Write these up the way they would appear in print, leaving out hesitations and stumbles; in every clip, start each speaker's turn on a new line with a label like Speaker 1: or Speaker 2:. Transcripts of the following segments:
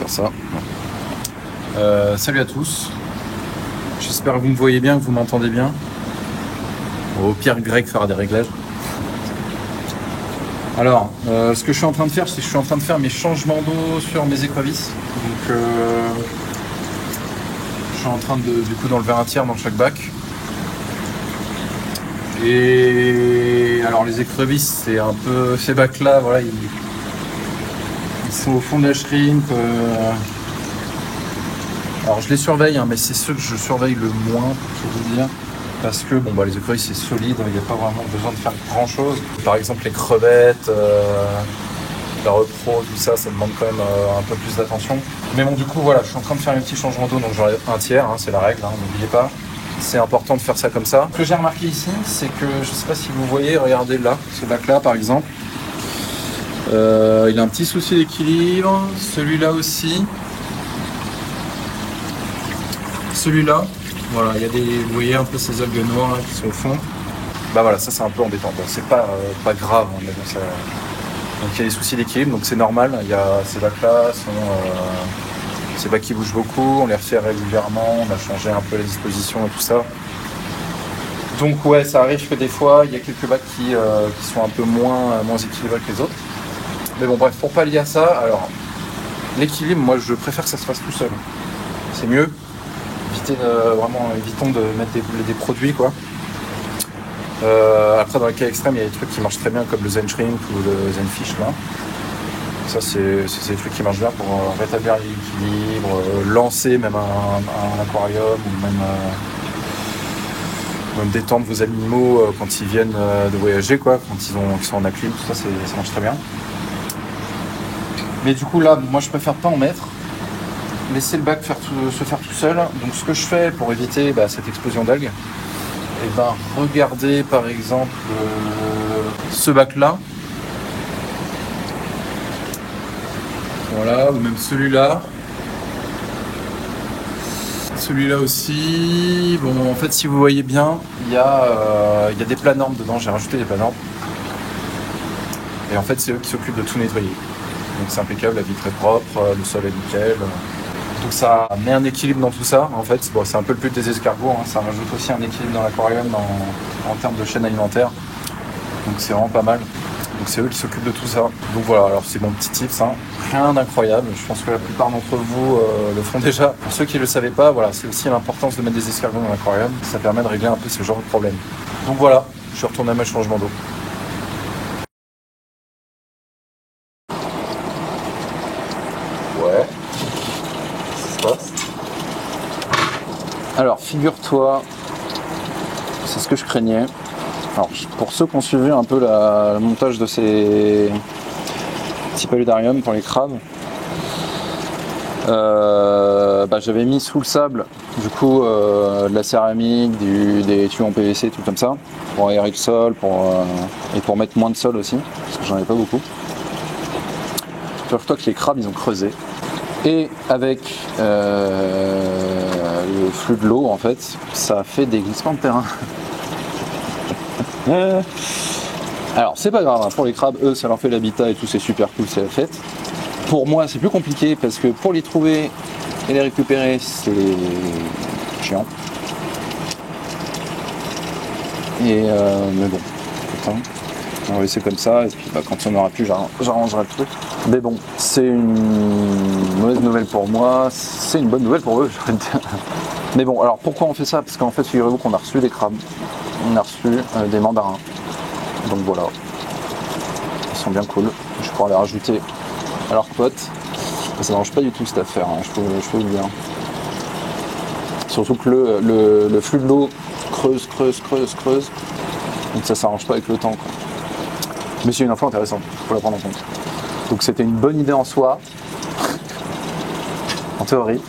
Speaker 1: faire ça. Salut à tous. J'espère que vous me voyez bien, que vous m'entendez bien. Au pire, Greg fera des réglages. Alors, ce que je suis en train de faire, c'est que je suis en train de faire mes changements d'eau sur mes écrevisses. Donc, je suis en train de, du coup, d'enlever un tiers dans chaque bac. Et alors, les écrevisses, c'est un peu ces bacs-là, voilà, ils sont au fond de la shrimp. Alors, je les surveille, hein, mais c'est ceux que je surveille le moins, pour vous dire. Parce que bon, bah, les écrevisses c'est solide, il n'y a pas vraiment besoin de faire grand chose. Par exemple les crevettes, la repro, tout ça, ça demande quand même un peu plus d'attention. Mais bon, du coup voilà, je suis en train de faire un petit changement d'eau, donc j'enlève un tiers, hein, c'est la règle, hein, n'oubliez pas. C'est important de faire ça comme ça. Ce que j'ai remarqué ici, c'est que, je ne sais pas si vous voyez, regardez là, ce bac là par exemple. Il a un petit souci d'équilibre, celui-là aussi. Celui-là. Voilà, il y a des, vous voyez un peu ces algues noires là, qui sont au fond. Bah voilà, ça c'est un peu embêtant. Bon, c'est pas grave, hein, mais bon, ça... Donc il y a des soucis d'équilibre, donc c'est normal. Il y a ces bacs-là, ces bacs qui bougent beaucoup, on les refait régulièrement, on a changé un peu la disposition et tout ça. Donc ouais, ça arrive que des fois, il y a quelques bacs qui sont un peu moins équilibrés que les autres. Mais bon bref, pour pallier à ça, alors l'équilibre, moi je préfère que ça se fasse tout seul. C'est mieux. Évitons de mettre des produits quoi. Après dans les cas extrêmes il y a des trucs qui marchent très bien comme le Zen Shrimp ou le Zen Fish là. Ça c'est des trucs qui marchent bien pour rétablir l'équilibre, lancer même un aquarium ou même détendre vos animaux quand ils viennent de voyager quoi, quand ils sont en acclim, tout ça ça marche très bien. Mais du coup là moi je préfère pas en mettre. Laisser le bac se faire tout seul. Donc ce que je fais pour éviter cette explosion d'algues, regardez par exemple ce bac là. Voilà, ou même celui-là. Celui-là aussi. Bon en fait si vous voyez bien, il y a des planormes dedans, j'ai rajouté des planormes. Et en fait c'est eux qui s'occupent de tout nettoyer. Donc c'est impeccable, la vitre est propre, le sol est nickel. Donc ça met un équilibre dans tout ça, en fait. Bon, c'est un peu le but des escargots, hein. Ça rajoute aussi un équilibre dans l'aquarium en termes de chaîne alimentaire. Donc c'est vraiment pas mal. Donc c'est eux qui s'occupent de tout ça. Donc voilà, alors c'est mon petit tips, hein. Rien d'incroyable. Je pense que la plupart d'entre vous le font déjà. Pour ceux qui ne le savaient pas, voilà, c'est aussi l'importance de mettre des escargots dans l'aquarium. Ça permet de régler un peu ce genre de problème. Donc voilà, je suis retourné à mes changements d'eau. Ouais. Alors, figure-toi, c'est ce que je craignais. Alors, pour ceux qui ont suivi un peu le montage de ces petits paludariums pour les crabes, j'avais mis sous le sable, du coup, de la céramique, des tuyaux en PVC, tout comme ça, pour aérer le sol, et pour mettre moins de sol aussi, parce que j'en avais pas beaucoup. Figure-toi que les crabes, ils ont creusé. Et avec le flux de l'eau, en fait, ça a fait des glissements de terrain. Alors, c'est pas grave, hein. Pour les crabes, eux, ça leur fait l'habitat et tout, c'est super cool, c'est la fête. Pour moi, c'est plus compliqué parce que pour les trouver et les récupérer, c'est chiant. Mais bon, putain. On va laisser comme ça et puis quand il n'y en aura plus j'arrangerai le truc. Mais bon, c'est une mauvaise nouvelle pour moi, c'est une bonne nouvelle pour eux, j'aurais dire. Mais bon, alors pourquoi on fait ça? Parce qu'en fait, figurez-vous qu'on a reçu des crabes, on a reçu des mandarins. Donc voilà, ils sont bien cool, je pourrais les rajouter à leurs potes. Ça n'arrange pas du tout cette affaire, hein, je peux vous le dire. Surtout que le flux de l'eau creuse, donc ça s'arrange pas avec le temps, quoi. Mais c'est une info intéressante, il faut la prendre en compte. Donc c'était une bonne idée en soi, en théorie.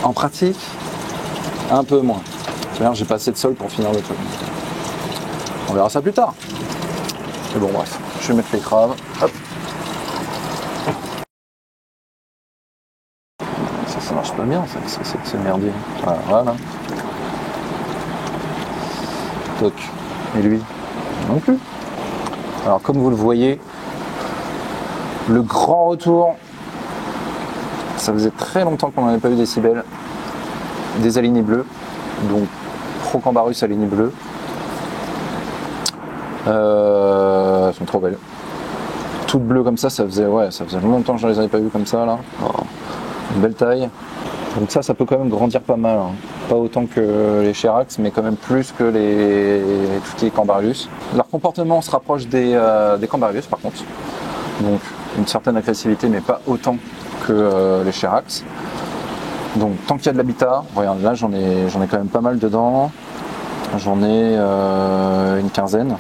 Speaker 1: En pratique, un peu moins. C'est-à-dire j'ai pas assez de sol pour finir le truc. On verra ça plus tard. Mais bon bref, je vais mettre les crabes. Hop. Ça marche pas bien, c'est merdier. Voilà. Toc. Et lui, non plus. Alors comme vous le voyez, le grand retour, Ça faisait très longtemps qu'on n'avait pas eu des si belles. Des alignés bleus, donc Procambarus alignés bleus. Elles sont trop belles. Toutes bleues comme ça faisait longtemps que je ne les avais pas vues comme ça là. Oh, une belle taille. Donc ça peut quand même grandir pas mal. Hein. Pas autant que les Cherax, mais quand même plus que tout ce qui est Cambarius. Leur comportement se rapproche des Cambarius par contre. Donc une certaine agressivité, mais pas autant que les Cherax. Donc tant qu'il y a de l'habitat, regarde là j'en ai quand même pas mal dedans. J'en ai une quinzaine.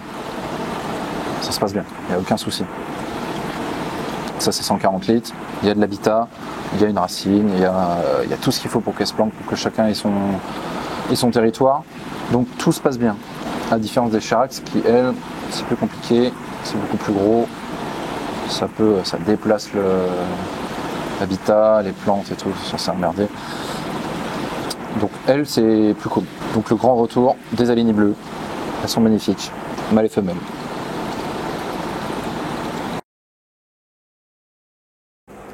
Speaker 1: Ça se passe bien, il n'y a aucun souci. Ça c'est 140 litres, il y a de l'habitat, il y a une racine, il y a tout ce qu'il faut pour qu'elle se plante, pour que chacun ait son territoire. Donc tout se passe bien. À la différence des Cherax qui, elles, c'est plus compliqué, c'est beaucoup plus gros. Ça déplace l'habitat, les plantes et tout, ça c'est emmerdé. Donc elles, c'est plus cool. Donc le grand retour des alignés bleus. Elles sont magnifiques, mâles et femelles.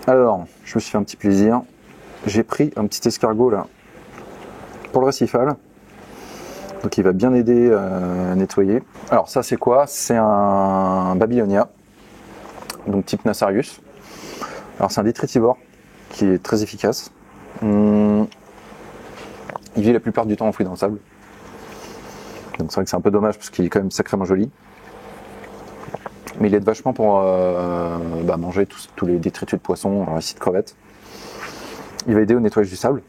Speaker 1: Alors, je me suis fait un petit plaisir. J'ai pris un petit escargot là pour le récifal. Donc il va bien aider à nettoyer. Alors ça c'est quoi? C'est un Babylonia, donc type Nassarius. Alors c'est un détritivore qui est très efficace. Il vit la plupart du temps enfoui dans le sable. Donc c'est vrai que c'est un peu dommage parce qu'il est quand même sacrément joli. Mais il aide vachement pour manger tous les détritus de poissons, ici de crevettes. Il va aider au nettoyage du sable.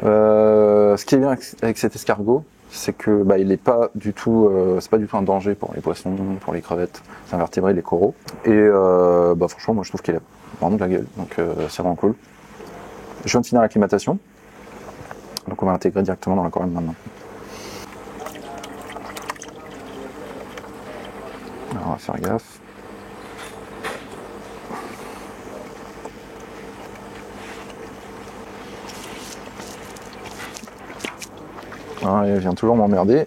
Speaker 1: Ce qui est bien avec cet escargot, c'est que il n'est pas du tout, c'est pas du tout un danger pour les poissons, pour les crevettes, les invertébrés, les coraux. Et franchement, moi je trouve qu'il a vraiment de la gueule, donc c'est vraiment cool. Je viens de finir l'acclimatation, donc on va l'intégrer directement dans l'aquarium maintenant. Alors on va faire gaffe. Ah, il vient toujours m'emmerder.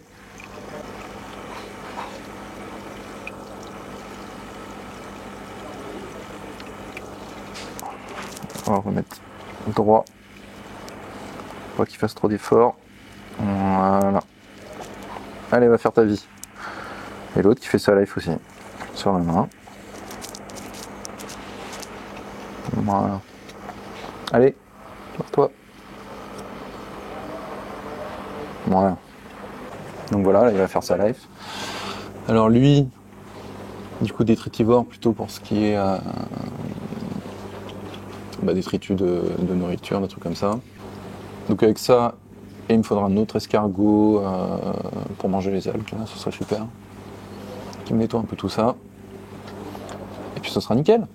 Speaker 1: On va remettre droit. Pas qu'il fasse trop d'efforts. Voilà. Allez, va faire ta vie. Et l'autre qui fait sa life aussi. Sur la main. Voilà. Allez, barre-toi. Voilà. Donc voilà, là, il va faire sa life. Alors lui, du coup détritivore plutôt pour ce qui est détritus de nourriture, des trucs comme ça. Donc avec ça, il me faudra un autre escargot pour manger les algues, là, ce serait super. Qui me nettoie un peu tout ça. Et puis ce sera nickel.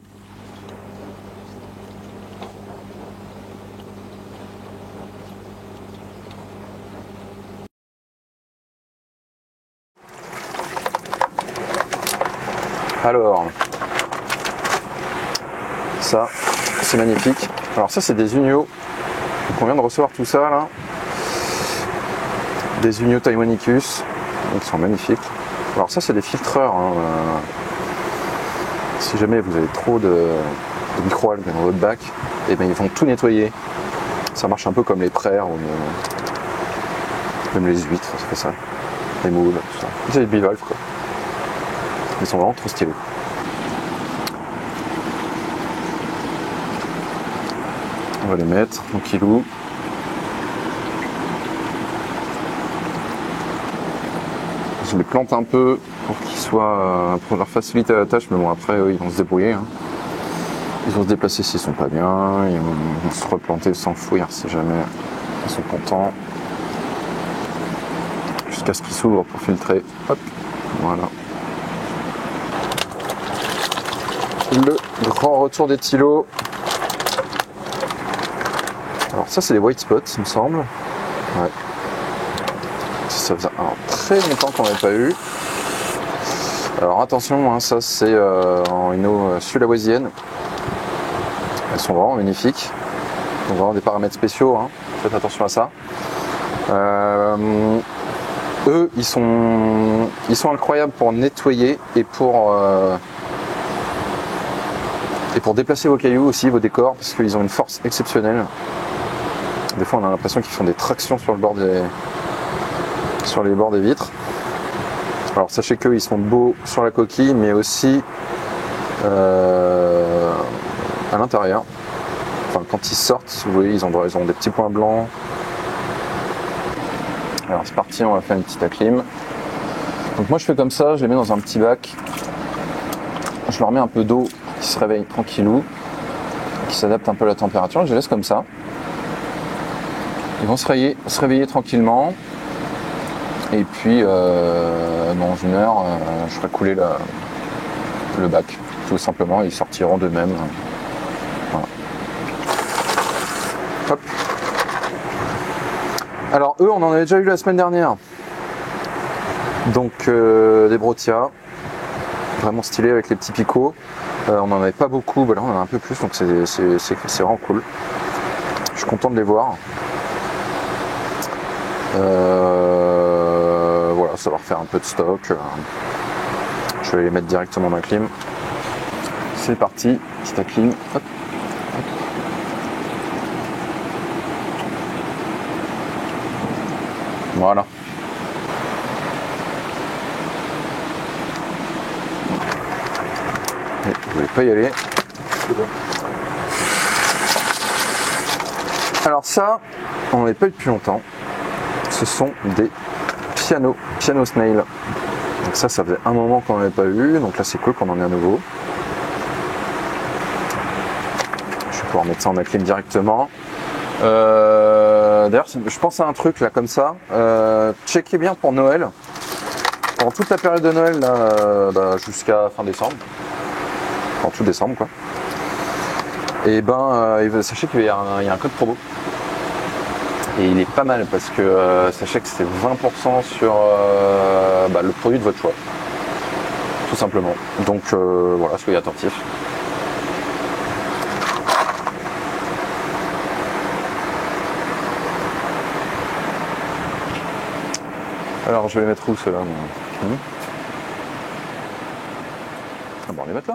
Speaker 1: Alors, ça, c'est magnifique. Alors ça, c'est des Unio. Donc on vient de recevoir tout ça là. Des Unio Taiwanicus. Ils sont magnifiques. Alors ça, c'est des filtreurs. Hein. Si jamais vous avez trop de microalgues dans votre bac, et ils vont tout nettoyer. Ça marche un peu comme les praires ou même les huîtres, ça fait ça. Les moules, tout ça. C'est des bivalves quoi. Ils sont vraiment trop stylés. On va les mettre tranquillou. Je les plante un peu pour qu'ils soient, pour leur faciliter la tâche, mais bon après eux, ils vont se débrouiller. Hein. Ils vont se déplacer s'ils sont pas bien, ils vont se replanter sans fouiller si jamais ils sont contents. Jusqu'à ce qu'ils s'ouvrent pour filtrer. Hop, voilà. Le grand retour des tylos. Alors ça c'est les white spots il me semble. Ouais. Ça faisait très longtemps qu'on n'avait pas eu. Alors attention, hein, ça c'est en une eau sulawésienne. Elles sont vraiment magnifiques. Donc vraiment des paramètres spéciaux, hein. Faites attention à ça. Eux ils sont incroyables pour nettoyer et pour Et pour déplacer vos cailloux aussi, vos décors, parce qu'ils ont une force exceptionnelle. Des fois on a l'impression qu'ils font des tractions sur les bords des vitres. Alors sachez qu'ils sont beaux sur la coquille, mais aussi à l'intérieur. Enfin, quand ils sortent, vous voyez, ils ont des petits points blancs. Alors c'est parti, on va faire une petite acclim. Donc moi je fais comme ça, je les mets dans un petit bac. Je leur mets un peu d'eau qui se réveille tranquillou, qui s'adapte un peu à la température. Je les laisse comme ça. Ils vont se réveiller tranquillement. Et puis dans une heure, je ferai couler le bac. Tout simplement, ils sortiront d'eux-mêmes. Voilà. Hop. Alors eux, on en avait déjà eu la semaine dernière. Donc des Brotia, vraiment stylés avec les petits picots. On n'en avait pas beaucoup, bah là on en a un peu plus, donc c'est vraiment cool. Je suis content de les voir. Voilà, ça va refaire un peu de stock. Je vais les mettre directement dans la clim. C'est parti, petite acclim. Hop. Voilà. Et vous voulez pas y aller. Alors ça, on n'en avait pas eu depuis longtemps. Ce sont des piano snail. Donc ça faisait un moment qu'on n'en avait pas eu. Donc là c'est cool qu'on en ait à nouveau. Je vais pouvoir mettre ça en acclim directement. D'ailleurs, je pense à un truc là comme ça. Checkez bien pour Noël. Pendant toute la période de Noël là, jusqu'à fin décembre. Enfin tout décembre quoi. Et sachez qu'il y a un code promo. Et il est pas mal parce que sachez que c'est 20% sur le produit de votre choix. Tout simplement. Donc voilà, soyez attentifs. Alors je vais les mettre où ceux-là? Ah bon, on les met là.